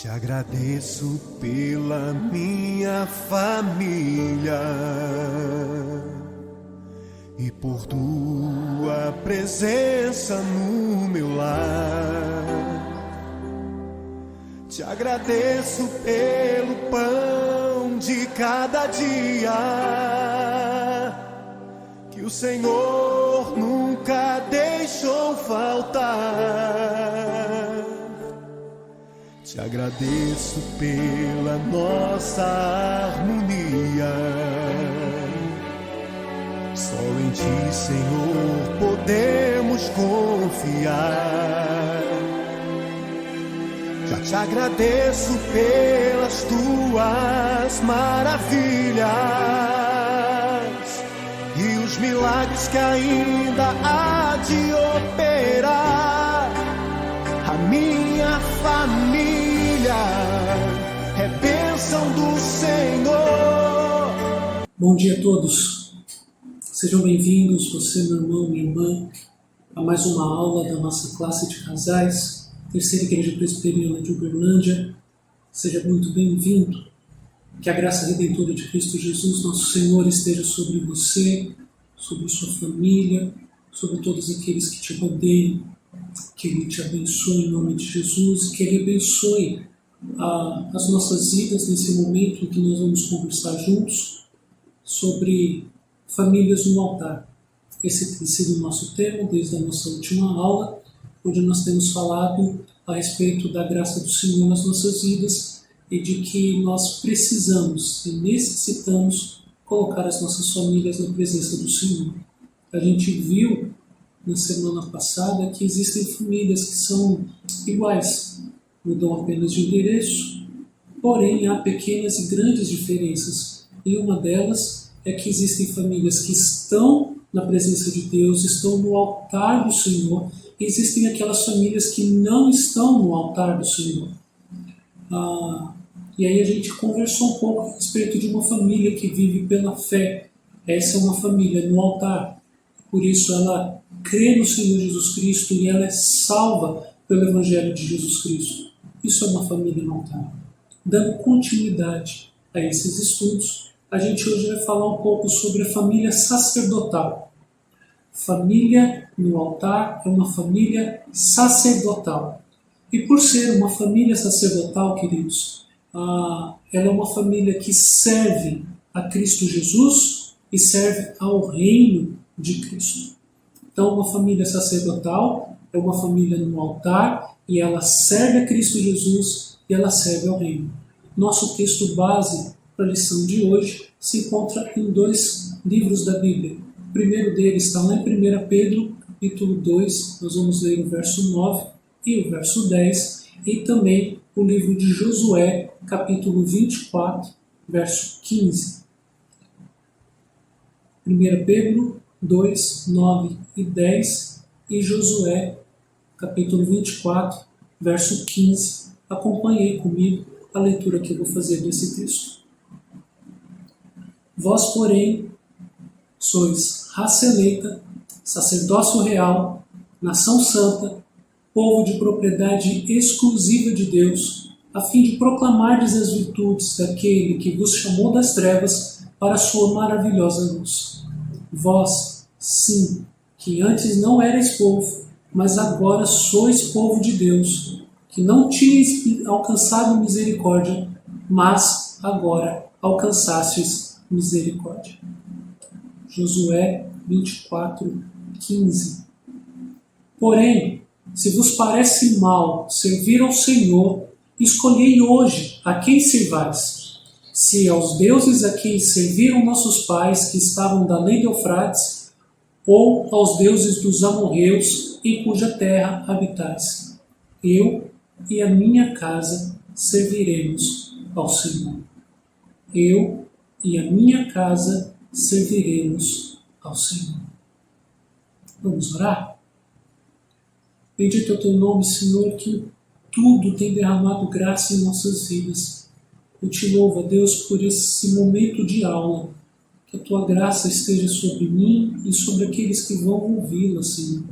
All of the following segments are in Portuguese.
Te agradeço pela minha família e por tua presença no meu lar. Te agradeço pelo pão de cada dia que o Senhor nunca deixou faltar. Te agradeço pela nossa harmonia. Só em Ti, Senhor, podemos confiar. Já te agradeço pelas Tuas maravilhas e os milagres que ainda há de operar. A minha família é bênção do Senhor. Bom dia a todos. Sejam bem-vindos, você, meu irmão, minha irmã, a mais uma aula da nossa classe de casais, Terceira Igreja Presbiteriana de Uberlândia. Seja muito bem-vindo. Que a graça redentora de Cristo Jesus, nosso Senhor, esteja sobre você, sobre sua família, sobre todos aqueles que te rodeiam. Que Ele te abençoe em nome de Jesus, que Ele abençoe as nossas vidas nesse momento em que nós vamos conversar juntos sobre famílias no altar. Esse tem sido o nosso tema desde a nossa última aula, onde nós temos falado a respeito da graça do Senhor nas nossas vidas e de que nós precisamos e necessitamos colocar as nossas famílias na presença do Senhor. A gente viu na semana passada que existem famílias que são iguais, mudam apenas de endereço, porém há pequenas e grandes diferenças. E uma delas é que existem famílias que estão na presença de Deus, estão no altar do Senhor, e existem aquelas famílias que não estão no altar do Senhor. E aí a gente conversou um pouco a respeito de uma família que vive pela fé. Essa é uma família no altar, por isso ela crê no Senhor Jesus Cristo e ela é salva pelo Evangelho de Jesus Cristo. Isso é uma família no altar. Dando continuidade a esses estudos, a gente hoje vai falar um pouco sobre a família sacerdotal. Família no altar é uma família sacerdotal. E por ser uma família sacerdotal, queridos, ela é uma família que serve a Cristo Jesus e serve ao reino de Cristo. Então, uma família sacerdotal é uma família no altar e ela serve a Cristo Jesus e ela serve ao reino. Nosso texto base para a lição de hoje se encontra em dois livros da Bíblia. O primeiro deles está lá em 1 Pedro, capítulo 2, nós vamos ler o verso 9 e o verso 10, e também o livro de Josué, capítulo 24, verso 15. 1 Pedro 2, 9 e 10 e Josué, capítulo 24, verso 15. Acompanhei comigo a leitura que eu vou fazer desse texto. Vós, porém, sois raça eleita, sacerdócio real, nação santa, povo de propriedade exclusiva de Deus, a fim de proclamardes as virtudes daquele que vos chamou das trevas para a sua maravilhosa luz. Vós, sim, que antes não erais povo, mas agora sois povo de Deus, que não tinhais alcançado misericórdia, mas agora alcançastes misericórdia. Josué 24, 15. Porém, se vos parece mal servir ao Senhor, escolhei hoje a quem servais. Se aos deuses a quem serviram nossos pais, que estavam da além de Eufrates, ou aos deuses dos amorreus, em cuja terra habitais. Eu e a minha casa serviremos ao Senhor. Eu e a minha casa serviremos ao Senhor. Vamos orar? Bendito é o teu nome, Senhor, que tudo tem derramado graça em nossas vidas. Eu te louvo, Deus, por esse momento de aula. Que a tua graça esteja sobre mim e sobre aqueles que vão ouvi-la, Senhor.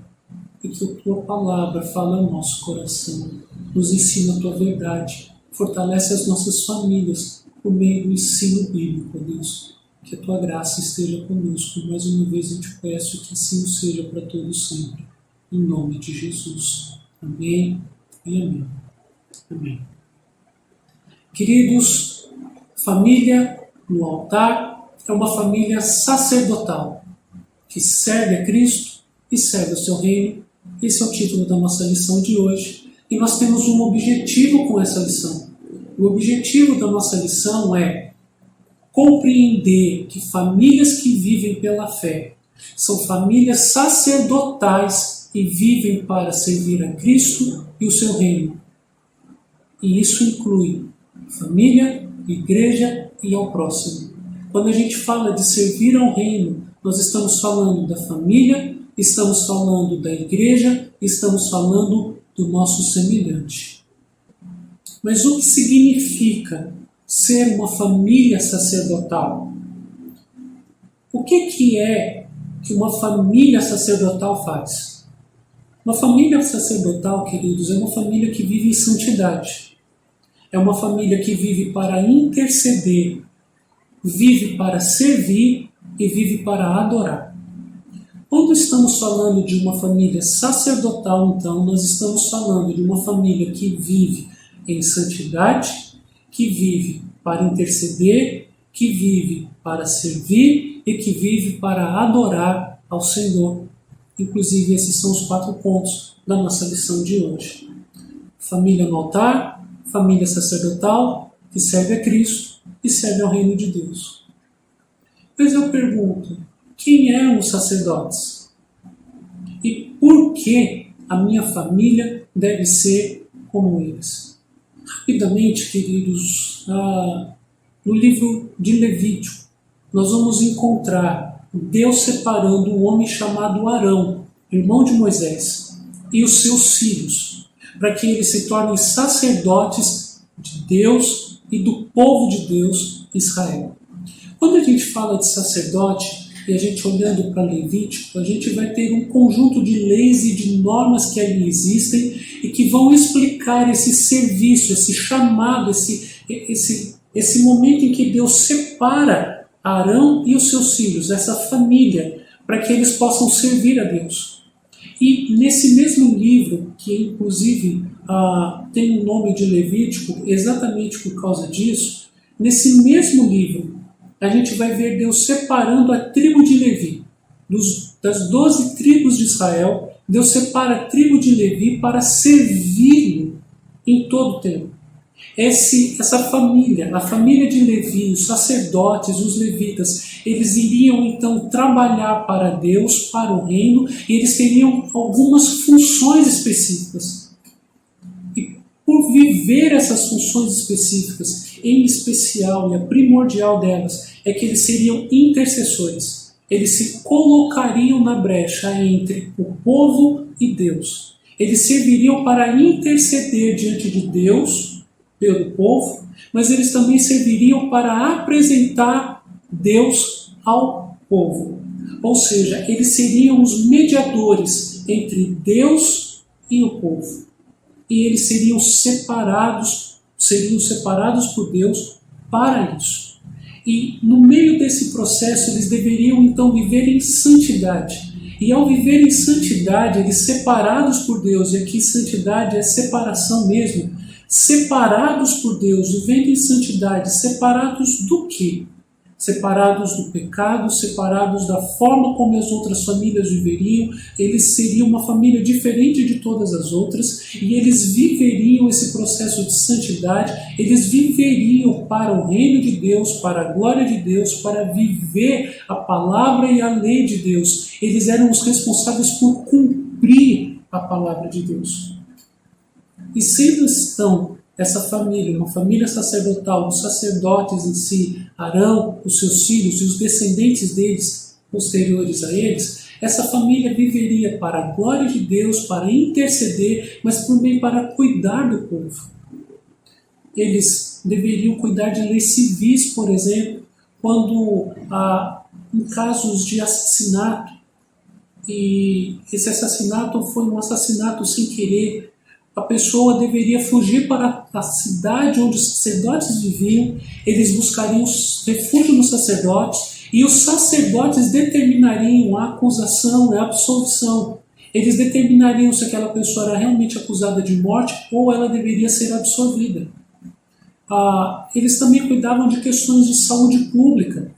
E que a tua palavra fale ao nosso coração. Nos ensina a tua verdade. fortalece as nossas famílias por meio do ensino bíblico, ó Deus. Que a Tua graça esteja conosco. Mais uma vez eu te peço que assim o seja para todos sempre. Em nome de Jesus. Amém e amém. Amém. Queridos, família no altar é uma família sacerdotal que serve a Cristo e serve o seu reino. Esse é o título da nossa lição de hoje. E nós temos um objetivo com essa lição. O objetivo da nossa lição é compreender que famílias que vivem pela fé são famílias sacerdotais e vivem para servir a Cristo e o seu reino. E isso inclui família, igreja e ao próximo. Quando a gente fala de servir ao reino, nós estamos falando da família, estamos falando da igreja, estamos falando do nosso semelhante. Mas o que significa ser uma família sacerdotal? O que é que uma família sacerdotal faz? Uma família sacerdotal, queridos, é uma família que vive em santidade. É uma família que vive para interceder, vive para servir e vive para adorar. Quando estamos falando de uma família sacerdotal, então, nós estamos falando de uma família que vive em santidade, que vive para interceder, que vive para servir e que vive para adorar ao Senhor. Inclusive, esses são os 4 pontos da nossa lição de hoje. Família no altar, família sacerdotal, que serve a Cristo e serve ao reino de Deus. Mas eu pergunto, quem eram os sacerdotes? E por que a minha família deve ser como eles? Rapidamente, queridos, no livro de Levítico, nós vamos encontrar Deus separando um homem chamado Arão, irmão de Moisés, e os seus filhos, para que eles se tornem sacerdotes de Deus e do povo de Deus, Israel. Quando a gente fala de sacerdote, e a gente olhando para Levítico, a gente vai ter um conjunto de leis e de normas que ali existem e que vão explicar esse serviço, esse chamado, esse momento em que Deus separa Arão e os seus filhos, essa família, para que eles possam servir a Deus. E nesse mesmo livro, que inclusive tem o nome de Levítico exatamente por causa disso, nesse mesmo livro, a gente vai ver Deus separando a tribo de Levi. Das 12 tribos de Israel, Deus separa a tribo de Levi para servi-lo em todo o tempo. Essa família, a família de Levi, os sacerdotes, os levitas, eles iriam então trabalhar para Deus, para o reino, e eles teriam algumas funções específicas. E por viver essas funções específicas, em especial e a primordial delas, é que eles seriam intercessores. Eles se colocariam na brecha entre o povo e Deus. Eles serviriam para interceder diante de Deus pelo povo, mas eles também serviriam para apresentar Deus ao povo. Ou seja, eles seriam os mediadores entre Deus e o povo. E eles seriam separados por Deus para isso. E no meio desse processo eles deveriam então viver em santidade. E ao viver em santidade, eles separados por Deus, e aqui santidade é separação mesmo, separados por Deus, vivendo em santidade, separados do quê? Separados do pecado, separados da forma como as outras famílias viveriam. Eles seriam uma família diferente de todas as outras e eles viveriam esse processo de santidade, eles viveriam para o reino de Deus, para a glória de Deus, para viver a palavra e a lei de Deus. Eles eram os responsáveis por cumprir a palavra de Deus. E sendo então essa família, uma família sacerdotal, os sacerdotes em si, Arão, os seus filhos e os descendentes deles, posteriores a eles, essa família viveria para a glória de Deus, para interceder, mas também para cuidar do povo. Eles deveriam cuidar de leis civis, por exemplo, quando em casos de assassinato, e esse assassinato foi um assassinato sem querer, a pessoa deveria fugir para a cidade onde os sacerdotes viviam, eles buscariam refúgio nos sacerdotes, e os sacerdotes determinariam a acusação e a absolvição. Eles determinariam se aquela pessoa era realmente acusada de morte ou ela deveria ser absolvida. Eles também cuidavam de questões de saúde pública.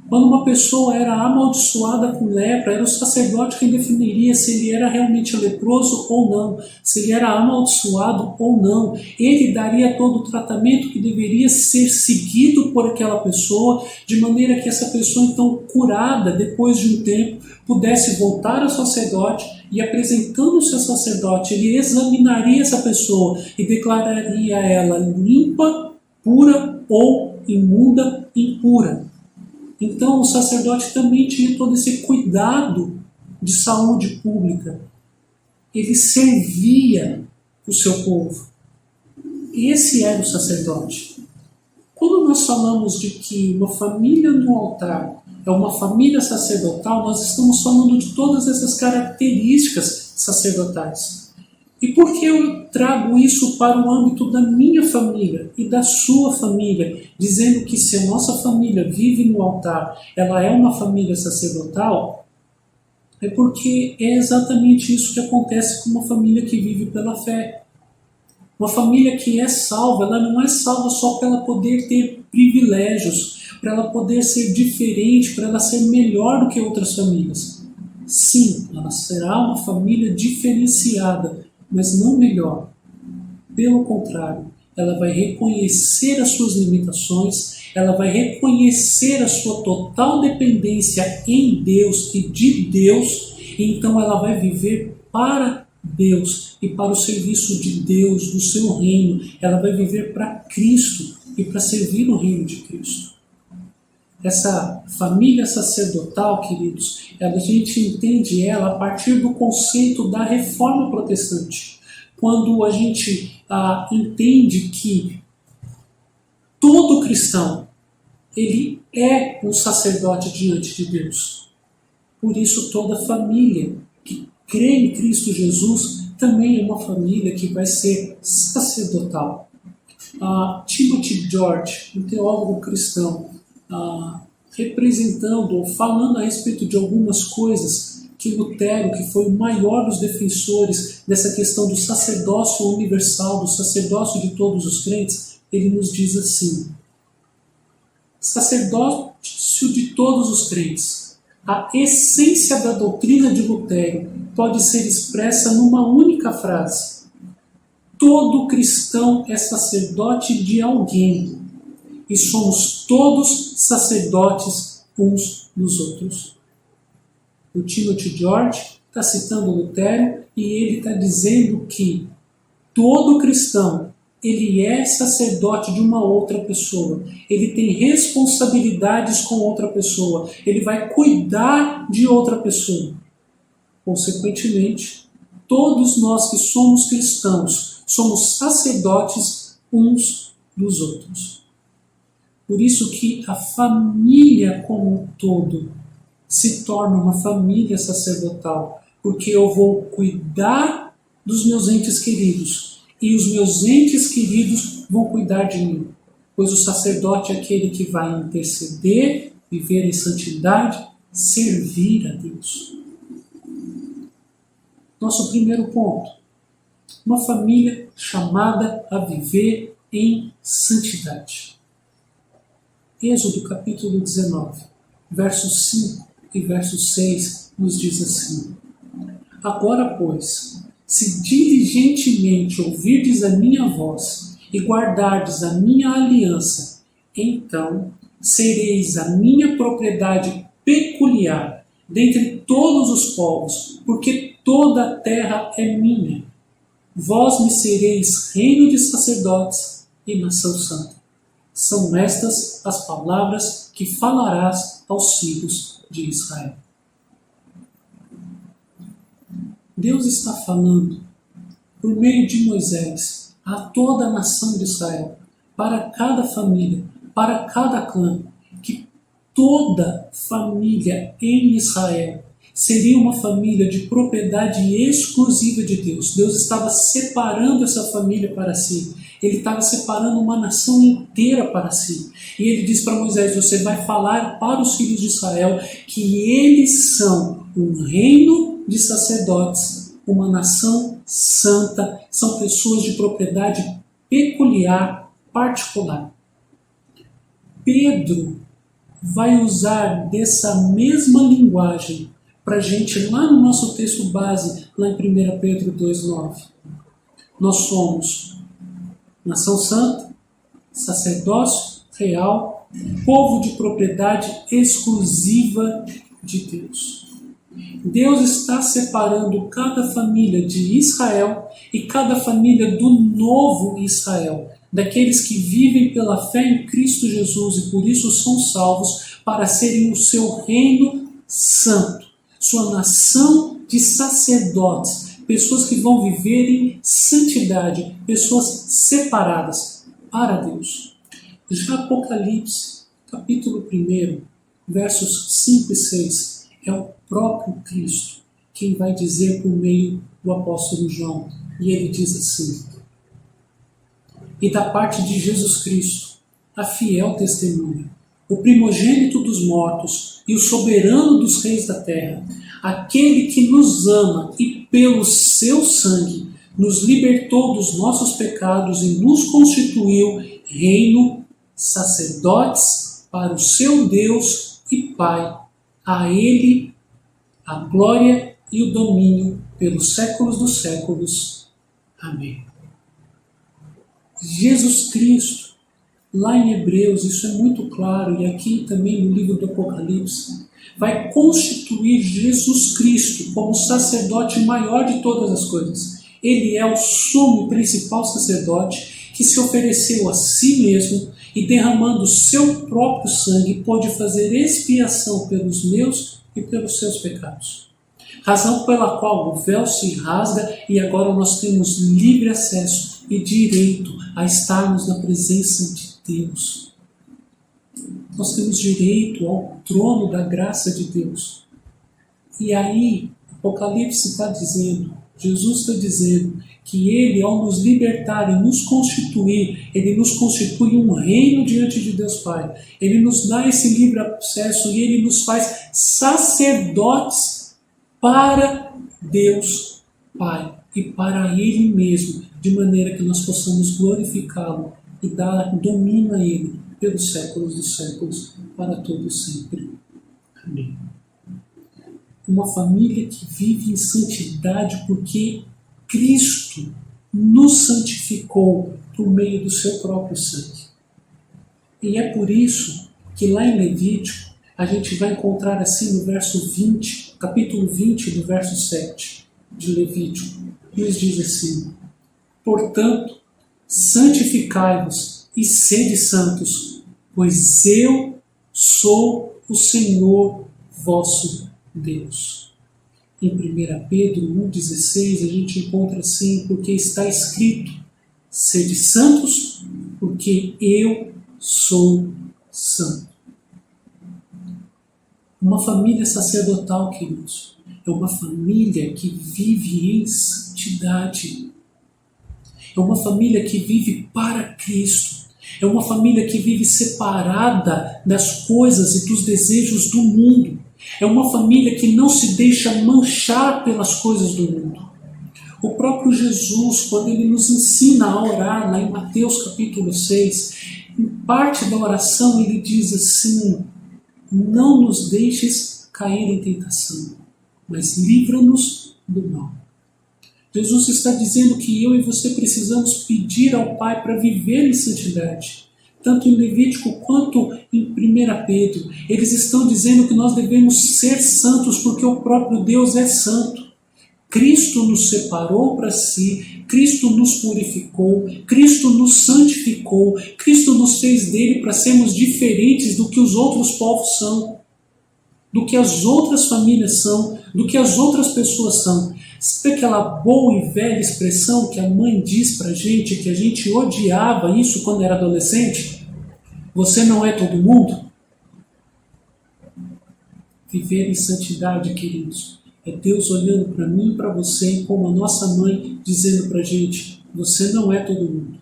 Quando uma pessoa era amaldiçoada com lepra, era o sacerdote quem definiria se ele era realmente leproso ou não, se ele era amaldiçoado ou não. Ele daria todo o tratamento que deveria ser seguido por aquela pessoa, de maneira que essa pessoa, então, curada depois de um tempo, pudesse voltar ao sacerdote e, apresentando-se ao sacerdote, ele examinaria essa pessoa e declararia ela limpa, pura ou imunda, impura. Então, o sacerdote também tinha todo esse cuidado de saúde pública. Ele servia o seu povo. Esse era o sacerdote. Quando nós falamos de que uma família no altar é uma família sacerdotal, nós estamos falando de todas essas características sacerdotais. E por que eu trago isso para o âmbito da minha família e da sua família, dizendo que se a nossa família vive no altar, ela é uma família sacerdotal? É porque é exatamente isso que acontece com uma família que vive pela fé. Uma família que é salva, ela não é salva só para ela poder ter privilégios, para ela poder ser diferente, para ela ser melhor do que outras famílias. Sim, ela será uma família diferenciada, mas não melhor. Pelo contrário, ela vai reconhecer as suas limitações, ela vai reconhecer a sua total dependência em Deus e de Deus, e então ela vai viver para Deus e para o serviço de Deus, do seu reino. Ela vai viver para Cristo e para servir o reino de Cristo. Essa família sacerdotal, queridos, a gente entende ela a partir do conceito da reforma protestante. Quando a gente entende que todo cristão, ele é um sacerdote diante de Deus. Por isso toda família que crê em Cristo Jesus também é uma família que vai ser sacerdotal. Timothy George, um teólogo cristão, representando ou falando a respeito de algumas coisas que Lutero, que foi o maior dos defensores dessa questão do sacerdócio universal, do sacerdócio de todos os crentes, ele nos diz assim: sacerdócio de todos os crentes. A essência da doutrina de Lutero pode ser expressa numa única frase: todo cristão é sacerdote de alguém. E somos todos sacerdotes uns dos outros. O Timothy George está citando Lutero e ele está dizendo que todo cristão, ele é sacerdote de uma outra pessoa. Ele tem responsabilidades com outra pessoa. Ele vai cuidar de outra pessoa. Consequentemente, todos nós que somos cristãos, somos sacerdotes uns dos outros. Por isso que a família como um todo se torna uma família sacerdotal, porque eu vou cuidar dos meus entes queridos e os meus entes queridos vão cuidar de mim, pois o sacerdote é aquele que vai interceder, viver em santidade, servir a Deus. Nosso primeiro ponto: uma família chamada a viver em santidade. Êxodo capítulo 19, versos 5 e verso 6 nos diz assim: agora, pois, se diligentemente ouvirdes a minha voz e guardardes a minha aliança, então sereis a minha propriedade peculiar dentre todos os povos, porque toda a terra é minha. Vós me sereis reino de sacerdotes e nação santa. São estas as palavras que falarás aos filhos de Israel. Deus está falando, por meio de Moisés, a toda a nação de Israel, para cada família, para cada clã, que toda família em Israel seria uma família de propriedade exclusiva de Deus. Deus estava separando essa família para si. Ele estava separando uma nação inteira para si. E ele diz para Moisés: você vai falar para os filhos de Israel que eles são um reino de sacerdotes, uma nação santa, são pessoas de propriedade peculiar, particular. Pedro vai usar dessa mesma linguagem para a gente lá no nosso texto base, lá em 1 Pedro 2,9. Nós somos nação santa, sacerdócio real, povo de propriedade exclusiva de Deus. Deus está separando cada família de Israel e cada família do novo Israel, daqueles que vivem pela fé em Cristo Jesus e por isso são salvos, para serem o seu reino santo, sua nação de sacerdotes, pessoas que vão viver em santidade, pessoas separadas para Deus. Já Apocalipse, capítulo 1, versos 5 e 6, é o próprio Cristo quem vai dizer por meio do apóstolo João, e ele diz assim: e da parte de Jesus Cristo, a fiel testemunha, o primogênito dos mortos e o soberano dos reis da terra, aquele que nos ama e pelo seu sangue nos libertou dos nossos pecados e nos constituiu reino, sacerdotes para o seu Deus e Pai. A ele a glória e o domínio pelos séculos dos séculos. Amém. Jesus Cristo, lá em Hebreus, isso é muito claro, e aqui também no livro do Apocalipse, vai constituir Jesus Cristo como sacerdote maior de todas as coisas. Ele é o sumo e principal sacerdote que se ofereceu a si mesmo e, derramando o seu próprio sangue, pôde fazer expiação pelos meus e pelos seus pecados. Razão pela qual o véu se rasga e agora nós temos livre acesso e direito a estarmos na presença de Deus. Nós temos direito ao trono da graça de Deus. E aí, Apocalipse está dizendo, Jesus está dizendo, que Ele, ao nos libertar e nos constituir, Ele nos constitui um reino diante de Deus Pai. Ele nos dá esse livre acesso e Ele nos faz sacerdotes para Deus Pai e para Ele mesmo, de maneira que nós possamos glorificá-lo e dar domínio a Ele pelos séculos dos séculos, para todos sempre. Amém. Uma família que vive em santidade porque Cristo nos santificou por meio do seu próprio sangue. E é por isso que lá em Levítico a gente vai encontrar assim no verso 20, capítulo 20, do verso 7 de Levítico, nos diz assim: portanto, santificai-vos e sede santos, pois eu sou o Senhor vosso Deus. Em 1 Pedro 1,16 a gente encontra assim: porque está escrito, sede santos, porque eu sou santo. Uma família sacerdotal, queridos, é uma família que vive em santidade. É uma família que vive para Cristo. É uma família que vive separada das coisas e dos desejos do mundo. É uma família que não se deixa manchar pelas coisas do mundo. O próprio Jesus, quando Ele nos ensina a orar, lá em Mateus capítulo 6, em parte da oração Ele diz assim: não nos deixes cair em tentação, mas livra-nos do mal. Jesus está dizendo que eu e você precisamos pedir ao Pai para viver em santidade. Tanto em Levítico quanto em 1 Pedro, eles estão dizendo que nós devemos ser santos porque o próprio Deus é santo. Cristo nos separou para si, Cristo nos purificou, Cristo nos santificou, Cristo nos fez dele para sermos diferentes do que os outros povos são, do que as outras famílias são, do que as outras pessoas são. Sabe aquela boa e velha expressão que a mãe diz para a gente, que a gente odiava isso quando era adolescente? Você não é todo mundo? Viver em santidade, queridos, é Deus olhando para mim e para você como a nossa mãe, dizendo para a gente: você não é todo mundo.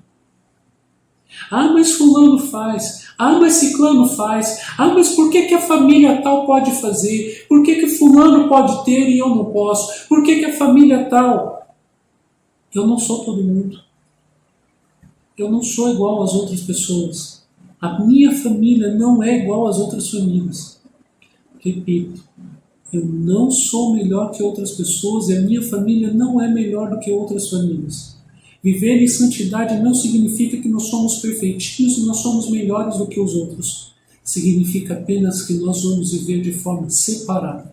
Ah, mas fulano faz. Ah, mas ciclano faz. Ah, mas por que a família tal pode fazer? Por que fulano pode ter e eu não posso? Por que a família tal? Eu não sou todo mundo. Eu não sou igual às outras pessoas. A minha família não é igual às outras famílias. Repito, eu não sou melhor que outras pessoas e a minha família não é melhor do que outras famílias. Viver em santidade não significa que nós somos perfeitinhos e nós somos melhores do que os outros. Significa apenas que nós vamos viver de forma separada.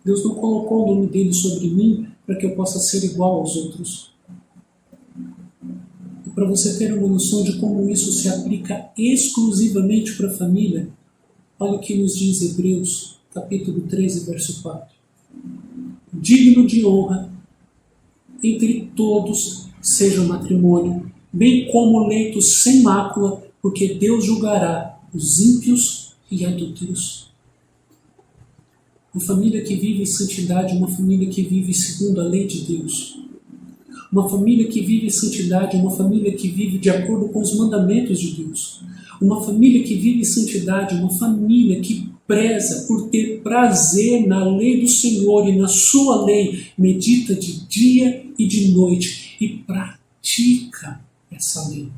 Deus não colocou o nome dele sobre mim para que eu possa ser igual aos outros. E para você ter uma noção de como isso se aplica exclusivamente para a família, olha o que nos diz Hebreus, capítulo 13, verso 4. Digno de honra entre todos seja o matrimônio, bem como leitos sem mácula, porque Deus julgará os ímpios e adúlteros. Uma família que vive em santidade, uma família que vive segundo a lei de Deus. Uma família que vive em santidade, uma família que vive de acordo com os mandamentos de Deus. Uma família que vive em santidade, uma família que preza por ter prazer na lei do Senhor e na sua lei, medita de dia e de noite e pratica essa lei.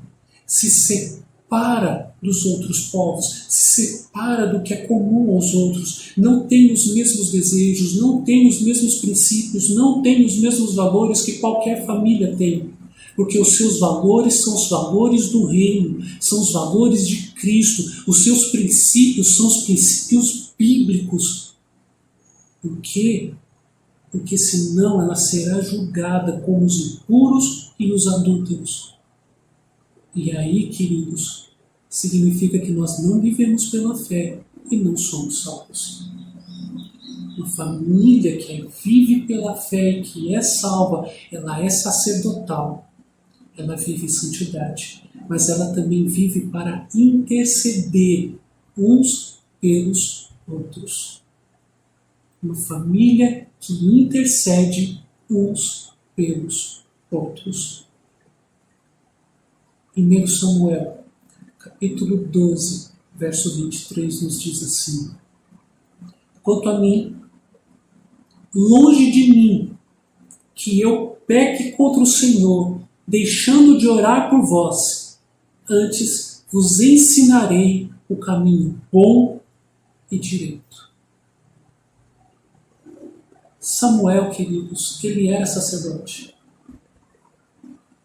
Se separa dos outros povos, se separa do que é comum aos outros, não tem os mesmos desejos, não tem os mesmos princípios, não tem os mesmos valores que qualquer família tem. Porque os seus valores são os valores do reino, são os valores de Cristo, os seus princípios são os princípios bíblicos. Por quê? Porque senão ela será julgada como os impuros e os adúlteros. E aí, queridos, significa que nós não vivemos pela fé e não somos salvos. Uma família que vive pela fé e que é salva, ela é sacerdotal. Ela vive em santidade, mas ela também vive para interceder uns pelos outros. Uma família que intercede uns pelos outros. 1 Samuel, capítulo 12, verso 23, nos diz assim: quanto a mim, longe de mim, que eu peque contra o Senhor, deixando de orar por vós, antes vos ensinarei o caminho bom e direito. Samuel, queridos, ele era sacerdote.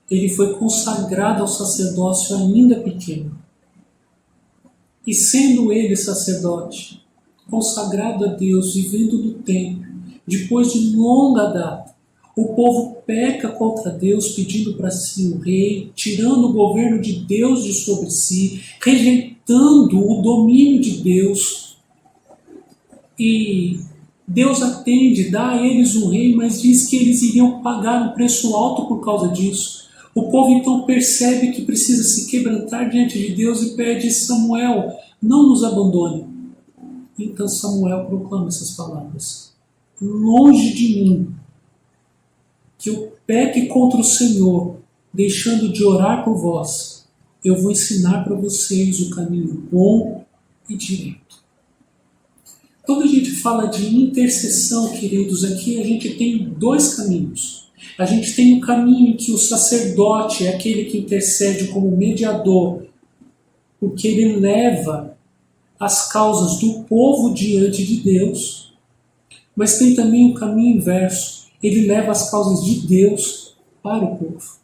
Ele foi consagrado ao sacerdócio ainda pequeno. E sendo ele sacerdote, consagrado a Deus, vivendo no templo, depois de longa data, o povo peca contra Deus, pedindo para si um rei, tirando o governo de Deus de sobre si, rejeitando o domínio de Deus. E Deus atende, dá a eles um rei, mas diz que eles iriam pagar um preço alto por causa disso. O povo então percebe que precisa se quebrantar diante de Deus e pede: Samuel, não nos abandone. Então Samuel proclama essas palavras: longe de mim que eu peque contra o Senhor, deixando de orar por vós. Eu vou ensinar para vocês o caminho bom e direito. Quando a gente fala de intercessão, queridos, aqui a gente tem dois caminhos. A gente tem o caminho em que o sacerdote é aquele que intercede como mediador, porque ele leva as causas do povo diante de Deus. Mas tem também o caminho inverso. Ele leva as causas de Deus para o povo.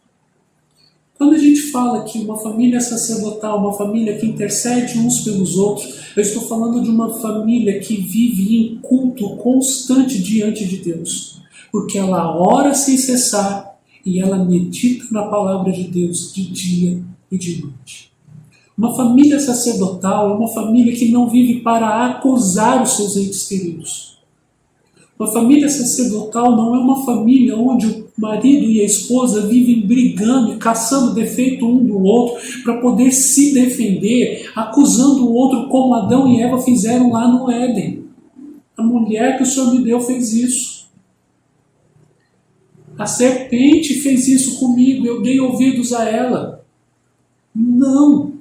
Quando a gente fala que uma família sacerdotal, uma família que intercede uns pelos outros, eu estou falando de uma família que vive em culto constante diante de Deus. Porque ela ora sem cessar e ela medita na palavra de Deus de dia e de noite. Uma família sacerdotal é uma família que não vive para acusar os seus entes queridos. Uma família sacerdotal não é uma família onde o marido e a esposa vivem brigando e caçando defeito um do outro para poder se defender, acusando o outro como Adão e Eva fizeram lá no Éden. A mulher que o Senhor me deu fez isso. A serpente fez isso comigo, eu dei ouvidos a ela. Não.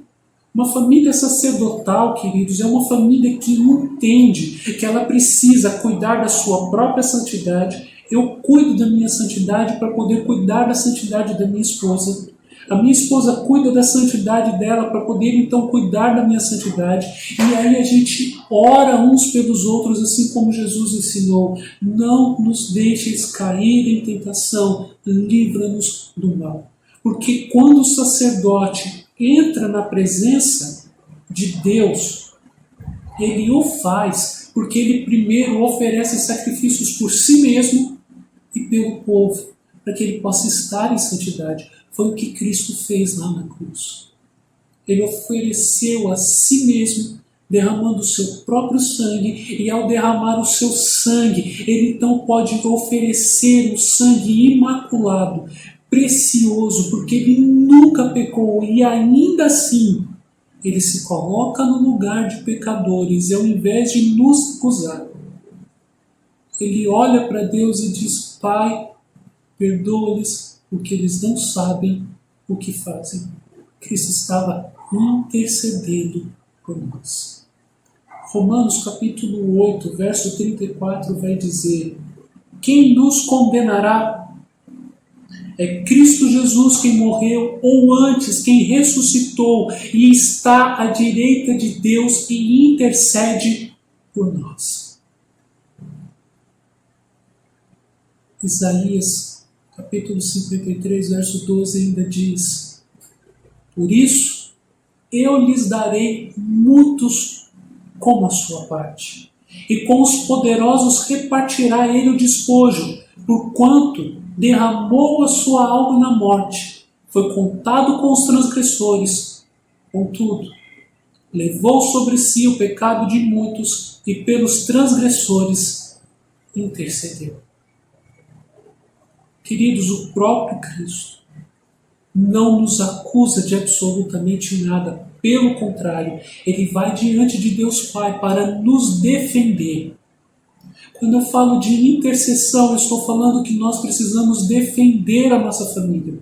Uma família sacerdotal, queridos, é uma família que entende que ela precisa cuidar da sua própria santidade. Eu cuido da minha santidade para poder cuidar da santidade da minha esposa. A minha esposa cuida da santidade dela para poder então cuidar da minha santidade. E aí a gente ora uns pelos outros, assim como Jesus ensinou. Não nos deixes cair em tentação, livra-nos do mal. Porque quando o sacerdote entra na presença de Deus, ele o faz porque ele primeiro oferece sacrifícios por si mesmo e pelo povo, para que ele possa estar em santidade. Foi o que Cristo fez lá na cruz. Ele ofereceu a si mesmo, derramando o seu próprio sangue, e ao derramar o seu sangue, ele então pode oferecer um sangue imaculado, precioso, porque ele nunca pecou, e ainda assim ele se coloca no lugar de pecadores, e ao invés de nos acusar, ele olha para Deus e diz: Pai, perdoa-lhes, porque eles não sabem o que fazem. Cristo estava intercedendo por nós. Romanos capítulo 8, verso 34 vai dizer: quem nos condenará? É Cristo Jesus quem morreu, ou antes, quem ressuscitou e está à direita de Deus e intercede por nós. Isaías, capítulo 53, verso 12 ainda diz: por isso, eu lhes darei muitos como a sua parte, e com os poderosos repartirá ele o despojo, porquanto derramou a sua alma na morte, foi contado com os transgressores, contudo, levou sobre si o pecado de muitos e pelos transgressores intercedeu. Queridos, o próprio Cristo não nos acusa de absolutamente nada, pelo contrário, ele vai diante de Deus Pai para nos defender. Quando eu falo de intercessão, eu estou falando que nós precisamos defender a nossa família.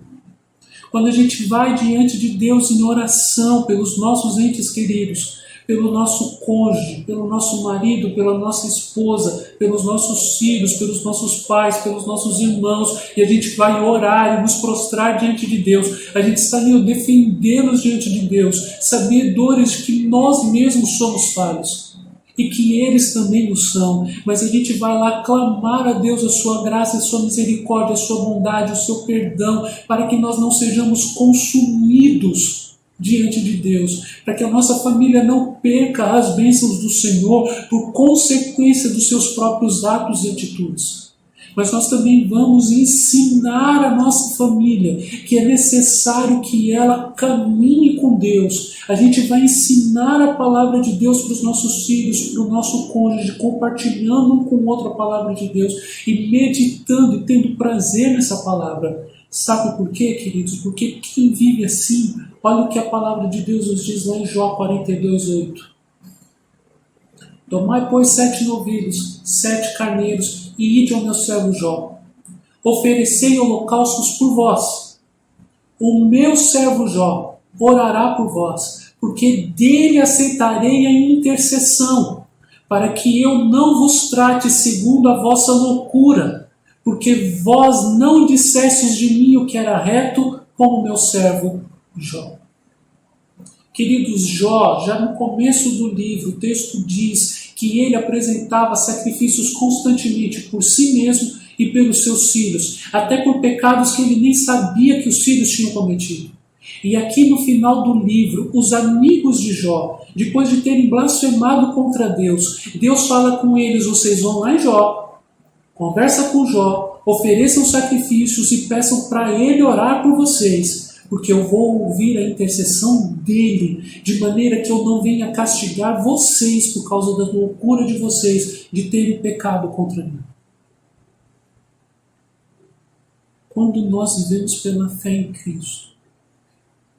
Quando a gente vai diante de Deus em oração pelos nossos entes queridos, pelo nosso cônjuge, pelo nosso marido, pela nossa esposa, pelos nossos filhos, pelos nossos pais, pelos nossos irmãos, e a gente vai orar e nos prostrar diante de Deus, a gente está ali defendê-los diante de Deus, sabedores de que nós mesmos somos falhos. E que eles também o são, mas a gente vai lá clamar a Deus a sua graça, a sua misericórdia, a sua bondade, o seu perdão, para que nós não sejamos consumidos diante de Deus, para que a nossa família não perca as bênçãos do Senhor por consequência dos seus próprios atos e atitudes. Mas nós também vamos ensinar a nossa família que é necessário que ela caminhe com Deus. A gente vai ensinar a palavra de Deus para os nossos filhos, para o nosso cônjuge, compartilhando um com o outro a palavra de Deus e meditando e tendo prazer nessa palavra. Sabe por quê, queridos? Porque quem vive assim, olha o que a palavra de Deus nos diz lá em Jó 42:8. Tomai, pois, 7 novilhos, 7 carneiros, e ide ao meu servo Jó. Oferecei holocaustos por vós. O meu servo Jó orará por vós, porque dele aceitarei a intercessão, para que eu não vos trate segundo a vossa loucura, porque vós não dissestes de mim o que era reto, como meu servo Jó. Queridos, Jó, já no começo do livro, o texto diz que ele apresentava sacrifícios constantemente por si mesmo e pelos seus filhos, até por pecados que ele nem sabia que os filhos tinham cometido. E aqui no final do livro, os amigos de Jó, depois de terem blasfemado contra Deus, Deus fala com eles: vocês vão lá em Jó, conversa com Jó, ofereçam sacrifícios e peçam para ele orar por vocês, porque eu vou ouvir a intercessão dele, de maneira que eu não venha castigar vocês por causa da loucura de vocês de terem pecado contra mim. quando nós vivemos pela fé em Cristo.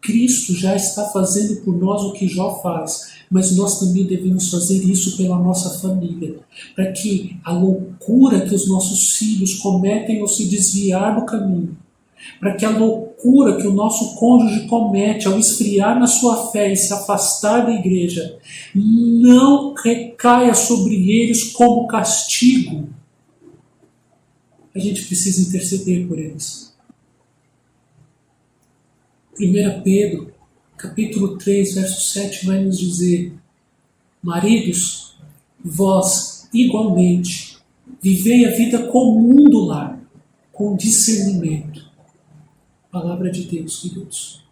Cristo já está fazendo por nós o que Jó faz, mas nós também devemos fazer isso pela nossa família, para que a loucura que os nossos filhos cometem ao se desviar do caminho, para que a loucura que o nosso cônjuge comete ao esfriar na sua fé e se afastar da igreja, não recaia sobre eles como castigo. A gente precisa interceder por eles. 1 Pedro, capítulo 3, verso 7, vai nos dizer: maridos, vós, igualmente, vivei a vida comum do lar, com discernimento. Palavra de Deus, queridos.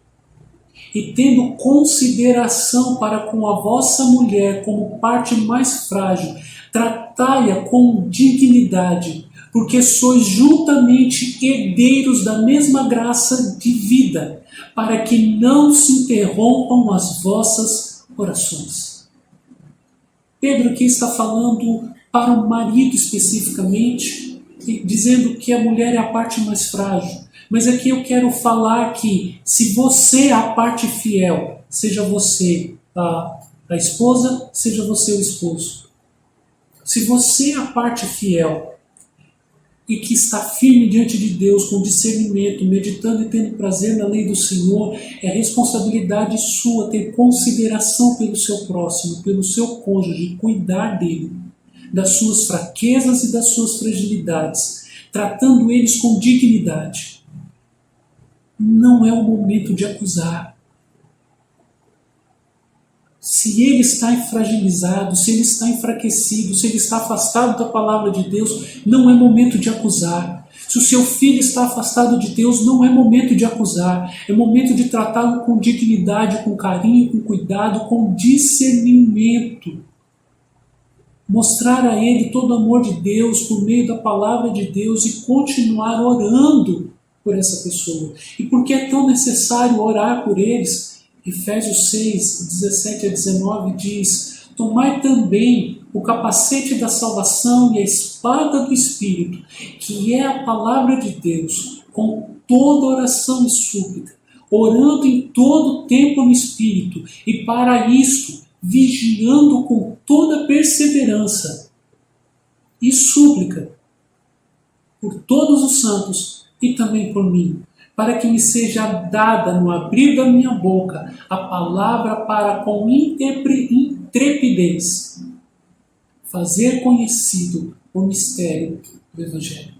E tendo consideração para com a vossa mulher como parte mais frágil, tratai-a com dignidade, porque sois juntamente herdeiros da mesma graça de vida, para que não se interrompam as vossas orações. Pedro aqui está falando para o marido especificamente, dizendo que a mulher é a parte mais frágil. Mas aqui eu quero falar que se você é a parte fiel, seja você a esposa, seja você o esposo. Se você é a parte fiel e que está firme diante de Deus com discernimento, meditando e tendo prazer na lei do Senhor, é responsabilidade sua ter consideração pelo seu próximo, pelo seu cônjuge, cuidar dele, das suas fraquezas e das suas fragilidades, tratando eles com dignidade. Não é o momento de acusar. Se ele está fragilizado, se ele está enfraquecido, se ele está afastado da palavra de Deus, não é momento de acusar. Se o seu filho está afastado de Deus, não é momento de acusar. É momento de tratá-lo com dignidade, com carinho, com cuidado, com discernimento. Mostrar a ele todo o amor de Deus por meio da palavra de Deus e continuar orando por essa pessoa. E por que é tão necessário orar por eles? Efésios 6, 17 a 19 diz: tomai também o capacete da salvação e a espada do Espírito, que é a palavra de Deus, com toda oração e súplica, orando em todo tempo no Espírito, e para isto, vigiando com toda perseverança e súplica por todos os santos e também por mim, para que me seja dada no abrir da minha boca a palavra para com intrepidez fazer conhecido o mistério do Evangelho.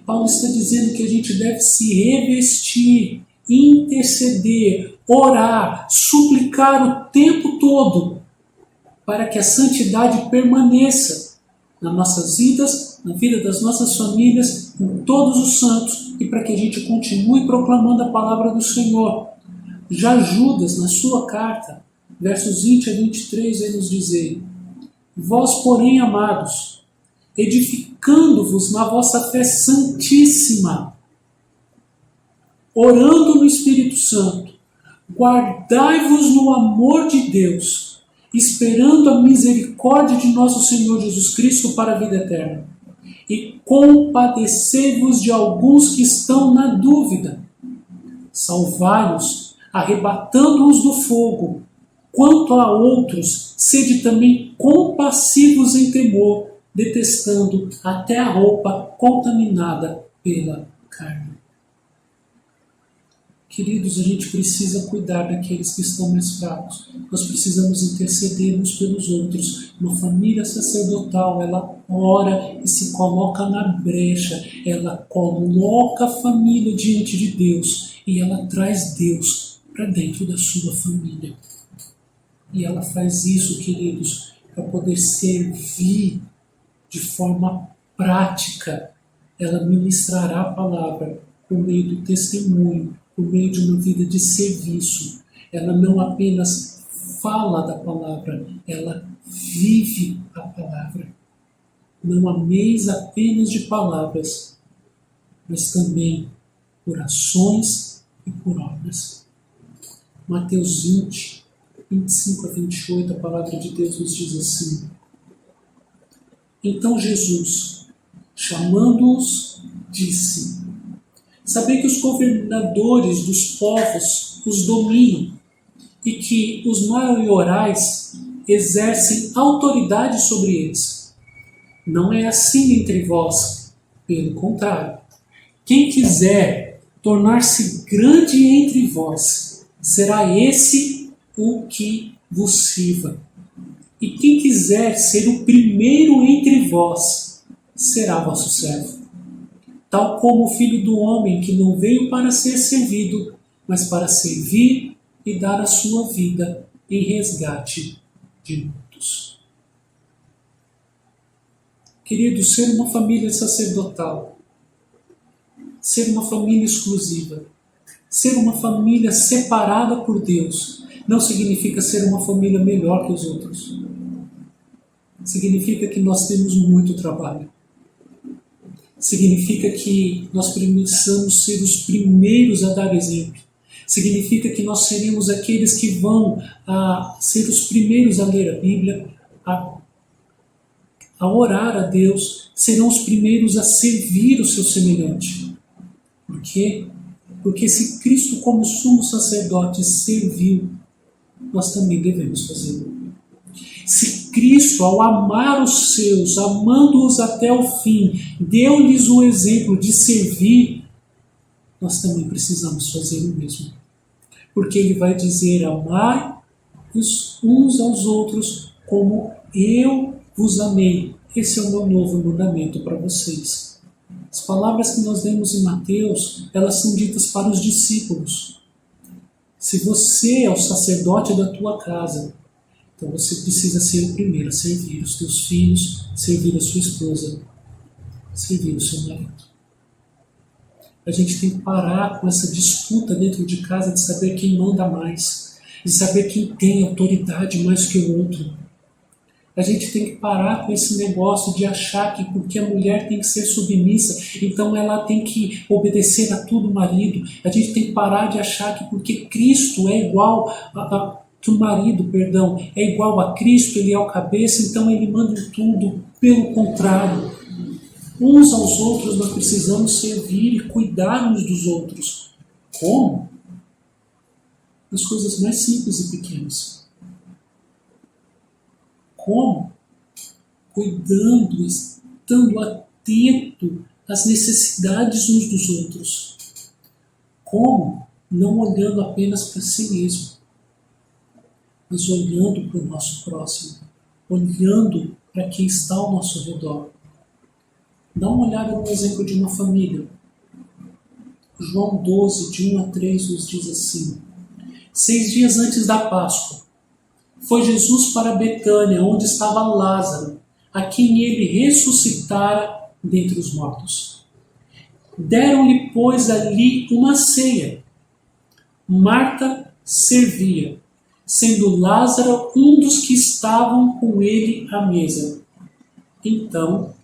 Paulo está dizendo que a gente deve se revestir, interceder, orar, suplicar o tempo todo para que a santidade permaneça nas nossas vidas, na vida das nossas famílias, com todos os santos, e para que a gente continue proclamando a palavra do Senhor. Já Judas, na sua carta, versos 20 a 23, vai nos dizer: vós, porém, amados, edificando-vos na vossa fé santíssima, orando no Espírito Santo, guardai-vos no amor de Deus, esperando a misericórdia de nosso Senhor Jesus Cristo para a vida eterna. E compadecei-vos de alguns que estão na dúvida. Salvai-os, arrebatando-os do fogo. Quanto a outros, sede também compassivos em temor, detestando até a roupa contaminada pela carne. Queridos, a gente precisa cuidar daqueles que estão mais fracos. Nós precisamos interceder uns pelos outros. Uma família sacerdotal, ela ora e se coloca na brecha. Ela coloca a família diante de Deus e ela traz Deus para dentro da sua família. E ela faz isso, queridos, para poder servir de forma prática. Ela ministrará a palavra por meio do testemunho, por meio de uma vida de serviço. Ela não apenas fala da palavra, ela vive a palavra. Não ameis apenas de palavras, mas também por ações e por obras. Mateus 20, 25 a 28, a palavra de Deus nos diz assim: então Jesus, chamando-os, disse: Saber que os governadores dos povos os dominam e que os maiorais exercem autoridade sobre eles. Não é assim entre vós, pelo contrário. Quem quiser tornar-se grande entre vós, será esse o que vos sirva. E quem quiser ser o primeiro entre vós, será vosso servo. Tal como o Filho do Homem, que não veio para ser servido, mas para servir e dar a sua vida em resgate de muitos. Queridos, ser uma família sacerdotal, ser uma família exclusiva, ser uma família separada por Deus, não significa ser uma família melhor que os outros. Significa que nós temos muito trabalho. Significa que nós precisamos ser os primeiros a dar exemplo. Significa que nós seremos aqueles que vão ser os primeiros a ler a Bíblia, a orar a Deus, serão os primeiros a servir o seu semelhante. Por quê? Porque se Cristo, como sumo sacerdote, serviu, nós também devemos fazê-lo. Se Cristo, ao amar os seus, amando-os até o fim, deu-lhes o exemplo de servir, nós também precisamos fazer o mesmo. Porque Ele vai dizer: amai uns aos outros como eu vos amei. Esse é o meu novo mandamento para vocês. As palavras que nós lemos em Mateus, elas são ditas para os discípulos. Se você é o sacerdote da tua casa, então você precisa ser o primeiro a servir os teus filhos, servir a sua esposa, servir o seu marido. A gente tem que parar com essa disputa dentro de casa de saber quem manda mais, de saber quem tem autoridade mais que o outro. A gente tem que parar com esse negócio de achar que porque a mulher tem que ser submissa, então ela tem que obedecer a tudo o marido. A gente tem que parar de achar que porque Cristo é igual que o marido, é igual a Cristo, ele é o cabeça, então ele manda em tudo. Pelo contrário, uns aos outros nós precisamos servir e cuidar uns dos outros. Como? Nas coisas mais simples e pequenas. Como? Cuidando, estando atento às necessidades uns dos outros. Como? Não olhando apenas para si mesmo, mas olhando para o nosso próximo, olhando para quem está ao nosso redor. Dá uma olhada no exemplo de uma família. João 12, de 1 a 3, nos diz assim: 6 dias antes da Páscoa, foi Jesus para Betânia, onde estava Lázaro, a quem ele ressuscitara dentre os mortos. Deram-lhe, pois, ali uma ceia. Marta servia, sendo Lázaro um dos que estavam com ele à mesa. Então,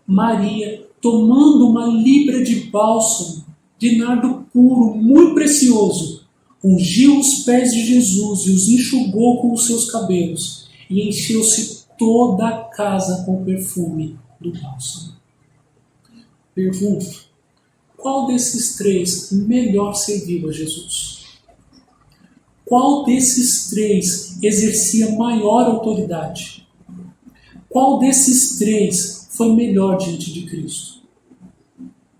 Maria, tomando uma libra de bálsamo, de nardo puro, muito precioso, ungiu os pés de Jesus e os enxugou com os seus cabelos, e encheu-se toda a casa com o perfume do bálsamo. Pergunto: qual desses três melhor serviu a Jesus? Qual desses três exercia maior autoridade? Qual desses três foi melhor diante de Cristo?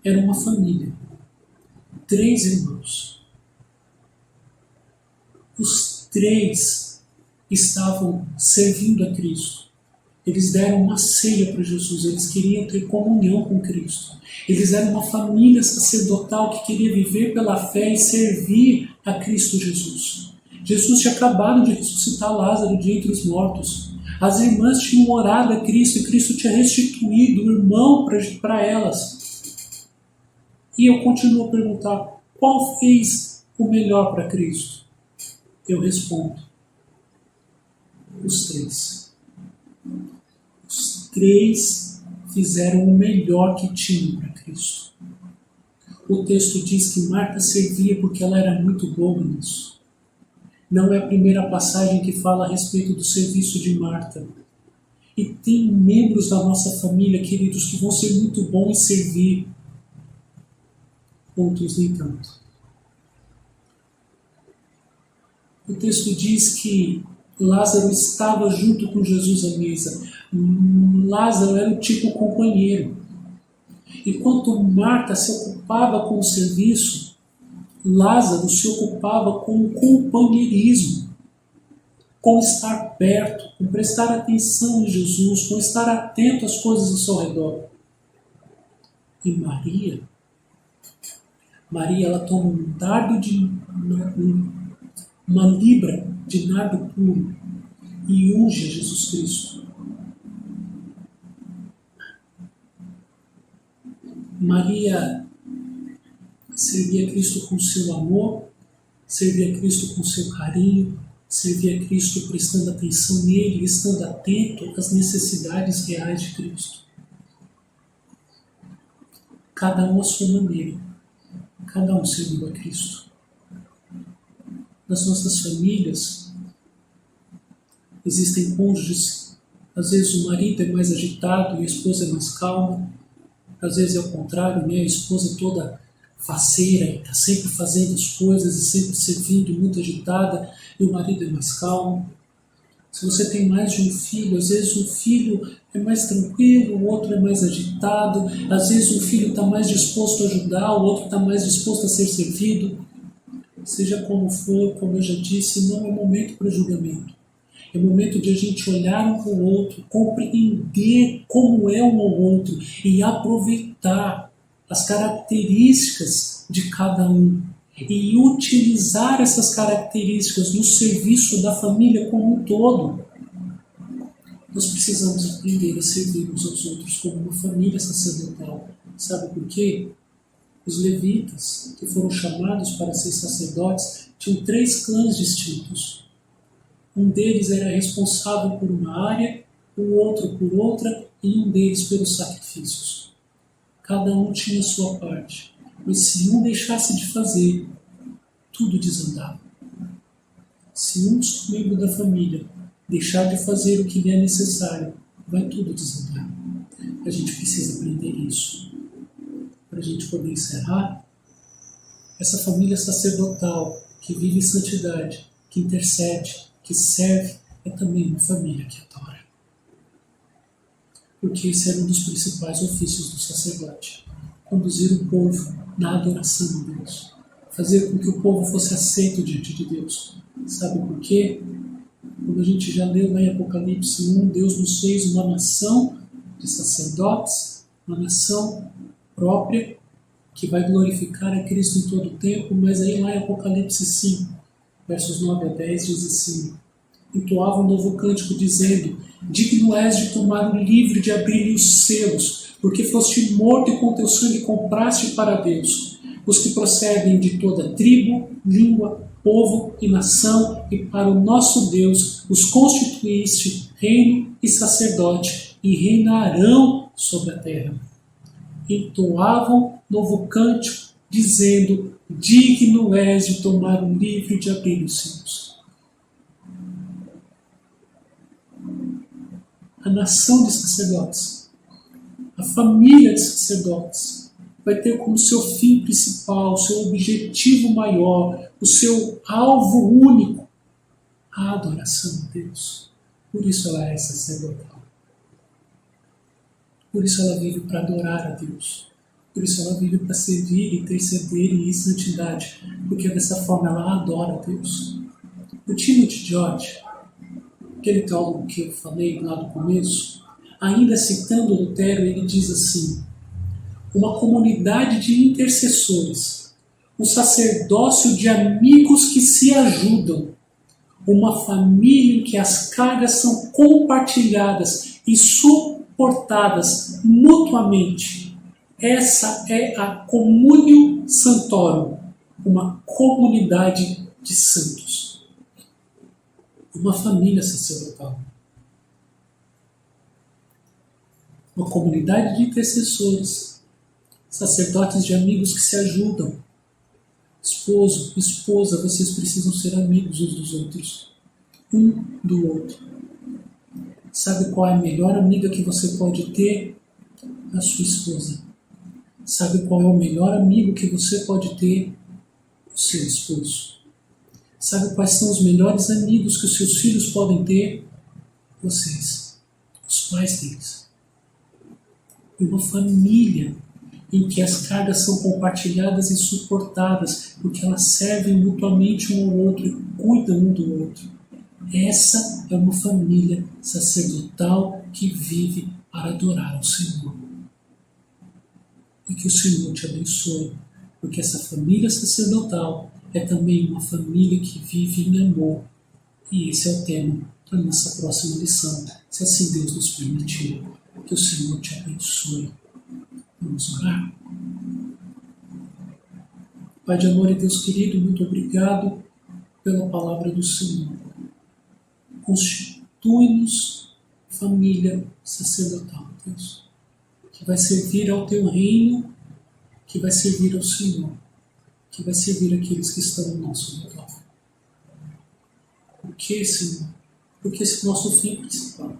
Era uma família, 3 irmãos. Os 3 estavam servindo a Cristo. Eles deram uma ceia para Jesus, eles queriam ter comunhão com Cristo. Eles eram uma família sacerdotal que queria viver pela fé e servir a Cristo Jesus. Jesus tinha acabado de ressuscitar Lázaro de entre os mortos. As irmãs tinham orado a Cristo e Cristo tinha restituído o irmão para elas. E eu continuo a perguntar: qual fez o melhor para Cristo? Eu respondo: os 3. Os 3 fizeram o melhor que tinham para Cristo. O texto diz que Marta servia porque ela era muito boa nisso. Não é a primeira passagem que fala a respeito do serviço de Marta. E tem membros da nossa família, queridos, que vão ser muito bons em servir. outros nem tanto. O texto diz que Lázaro estava junto com Jesus à mesa. Lázaro era o tipo companheiro. Enquanto Marta se ocupava com o serviço, Lázaro se ocupava com o companheirismo, com estar perto, com prestar atenção em Jesus, com estar atento às coisas ao seu redor. E Maria, ela toma uma libra de nardo puro e unge Jesus Cristo. Maria servia a Cristo com seu amor, servia a Cristo com seu carinho, servia a Cristo prestando atenção nele, estando atento às necessidades reais de Cristo. Cada um à sua maneira, cada um servindo a Cristo. Nas nossas famílias, existem cônjuges, às vezes o marido é mais agitado e a esposa é mais calma, às vezes é o contrário, né? A esposa é toda faceira, está sempre fazendo as coisas e sempre servindo, muito agitada, e o marido é mais calmo. Se você tem mais de um filho, às vezes um filho é mais tranquilo, o outro é mais agitado, às vezes um filho está mais disposto a ajudar, o outro está mais disposto a ser servido. Seja como for, como eu já disse, não é momento para julgamento. É momento de a gente olhar um para o outro, compreender como é um ao outro e aproveitar as características de cada um e utilizar essas características no serviço da família como um todo. Nós precisamos aprender a servir uns aos outros como uma família sacerdotal. Sabe por quê? Os levitas, que foram chamados para ser sacerdotes, tinham 3 clãs distintos. Um deles era responsável por uma área, o outro por outra e um deles pelos sacrifícios. Cada um tinha sua parte, mas se um deixasse de fazer, tudo desandava. Se um membro da família deixar de fazer o que lhe é necessário, vai tudo desandar. A gente precisa aprender isso. Para a gente poder encerrar, essa família sacerdotal que vive em santidade, que intercede, que serve, é também uma família que adora. Porque esse era um dos principais ofícios do sacerdote: conduzir o povo na adoração a Deus, fazer com que o povo fosse aceito diante de Deus. Sabe por quê? Como a gente já leu lá em Apocalipse 1, Deus nos fez uma nação de sacerdotes, uma nação própria, que vai glorificar a Cristo em todo o tempo, mas aí lá em Apocalipse 5, versos 9 a 10, diz assim: entoava um novo cântico dizendo: digno és de tomar o livro e de abrir os selos, porque foste morto e com teu sangue compraste para Deus os que procedem de toda tribo, língua, povo e nação, e para o nosso Deus os constituíste reino e sacerdote, e reinarão sobre a terra. Entoavam novo cântico, dizendo: digno és de tomar o livro e de abrir os selos. A nação de sacerdotes, a família de sacerdotes, vai ter como seu fim principal, seu objetivo maior, o seu alvo único, a adoração a Deus. Por isso ela é sacerdotal. Por isso ela vive para adorar a Deus. Por isso ela vive para servir, interceder e ir em santidade. Porque dessa forma ela adora a Deus. O Timothy George, aquele teólogo que eu falei lá no começo, ainda citando Lutero, ele diz assim: uma comunidade de intercessores, um sacerdócio de amigos que se ajudam, uma família em que as cargas são compartilhadas e suportadas mutuamente. Essa é a Communio Sanctorum, uma comunidade de santos. Uma família sacerdotal. Uma comunidade de intercessores, sacerdotes de amigos que se ajudam. Esposo, esposa, vocês precisam ser amigos uns dos outros. Um do outro. Sabe qual é a melhor amiga que você pode ter? A sua esposa. Sabe qual é o melhor amigo que você pode ter? O seu esposo. Sabe quais são os melhores amigos que os seus filhos podem ter? Vocês, os pais deles. E uma família em que as cargas são compartilhadas e suportadas, porque elas servem mutuamente um ao outro e cuidam um do outro. Essa é uma família sacerdotal que vive para adorar ao Senhor. E que o Senhor te abençoe, porque essa família sacerdotal é também uma família que vive em amor. E esse é o tema da nossa próxima lição, se assim Deus nos permitir. Que o Senhor te abençoe. Vamos orar? Pai de amor e Deus querido, muito obrigado pela palavra do Senhor. Constitui-nos família sacerdotal, Deus, que vai servir ao teu reino, que vai servir ao Senhor, que vai servir aqueles que estão ao nosso redor. Por que, Senhor? Porque esse é o nosso fim principal.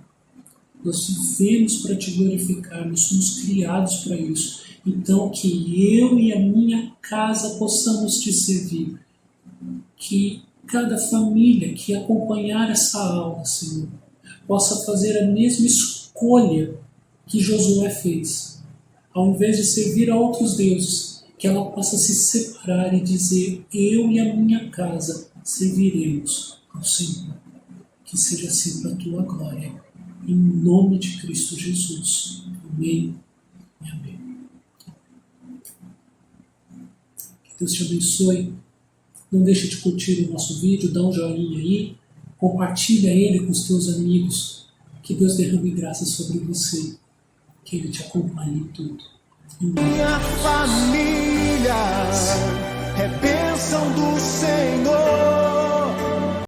Nós vivemos para te glorificar, nós somos criados para isso. Então, que eu e a minha casa possamos te servir. Que cada família que acompanhar essa aula, Senhor, possa fazer a mesma escolha que Josué fez. Ao invés de servir a outros deuses, que ela possa se separar e dizer: eu e a minha casa serviremos ao Senhor. Que seja assim para a tua glória. Em nome de Cristo Jesus. Amém e amém. Que Deus te abençoe. Não deixe de curtir o nosso vídeo, dá um joinha aí, compartilha ele com os teus amigos. Que Deus derrame graça sobre você. Que Ele te acompanhe em tudo. Minha família é bênção do Senhor.